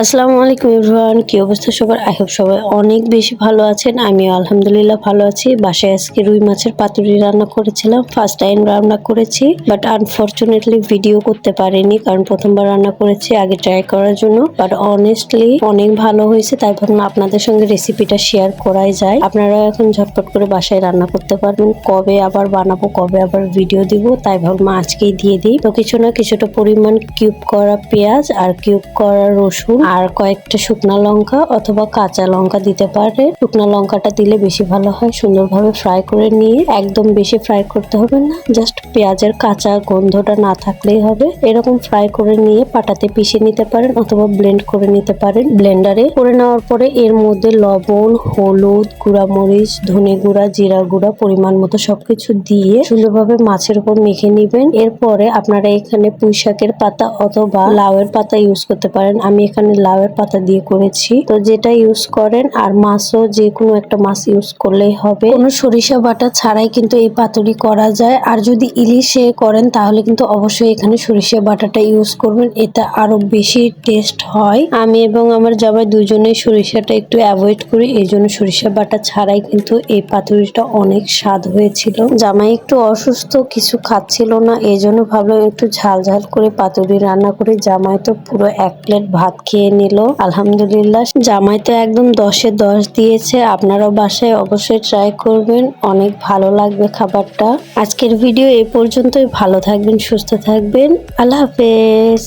আসসালামু আলাইকুম এভরিওয়ান, কি অবস্থা সবার? আই হোপ সবাই অনেক বেশি ভালো আছেন। আমিও আলহামদুলিল্লাহ ভালো আছি। বাসায় আজকে রুই মাছের পাতুরি রান্না করেছিলাম, ফার্স্ট টাইম রান্না করেছি, বাট আনফরচুনেটলি ভিডিও করতে পারিনি কারণ প্রথমবার রান্না করেছি আগে ট্রাই করার জন্য। বাট অনেস্টলি অনেক ভালো হয়েছে, তাই ভাবলাম আপনাদের সঙ্গে রেসিপিটা শেয়ার করাই যায়। আপনারা এখন ঝটপট করে বাসায় রান্না করতে পারবেন। কবে আবার বানাবো, কবে আবার ভিডিও দিব, তাই ভাবলাম আজকেই দিয়ে দিই। তো কিছুটা পরিমাণ কিউব করা পেঁয়াজ আর কিউব করা রসুন আর কয়েকটা শুকনো লঙ্কা অথবা কাঁচা লঙ্কা দিতে পারে। শুকনো লঙ্কাটা দিলে বেশি ভালো হয়। সুন্দরভাবে ফ্রাই করে নিয়ে, একদম বেশি ফ্রাই করতে হবে না, জাস্ট পেঁয়াজের কাঁচা গন্ধটা না থাকলেই হবে। এরকম ফ্রাই করে নিয়ে পাটাতে পিষে নিতে পারেন অথবা ব্লেন্ড করে নিতে পারেন ব্লেন্ডারে। করে নেওয়ার পরে এর মধ্যে লবণ, হলুদ, গুঁড়ামরিচ, ধনে গুঁড়া, জিরা গুঁড়া পরিমাণ মতো সবকিছু দিয়ে সুন্দরভাবে মাছের উপর মেখে নিবেন। এরপরে আপনারা এখানে পুঁই শাকের পাতা অথবা লাউয়ের পাতা ইউজ করতে পারেন। আমি এখানে লাউয়ের পাতা দিয়ে করেছি, তো যেটা ইউজ করেন। আর মাছও যে কোনো একটা মাছ ইউজ করলেই হবে। কোনো সরিষা বাটা ছাড়াই কিন্তু এই পাতুরি করা যায়। আর যদি ইলিশে করেন তাহলে কিন্তু অবশ্যই এখানে সরিষা বাটাটা ইউজ করবেন, এটা আরো বেশি টেস্ট হয়। আমি এবং আমার জামাই দুজনেই সরিষাটা একটু অ্যাভয়েড করি, এই জন্য সরিষা বাটা ছাড়াই কিন্তু এই পাতুরিটা অনেক স্বাদ হয়েছিল। জামাই একটু অসুস্থ, কিছু খাচ্ছিল না, এই জন্য ভাবলাম একটু ঝাল ঝাল করে পাতুরি রান্না করে। জামাই তো পুরো 1 প্লেট ভাত খেয়ে নিল আলহামদুলিল্লাহ। জামাই তো একদম 10-এ 10 দিয়েছে। আপনারাও বাসায় অবশ্যই ট্রাই করবেন, অনেক ভালো লাগবে খাবারটা। আজকের ভিডিও এই পর্যন্তই। ভালো থাকবেন, সুস্থ থাকবেন, আল্লাহ হাফেজ।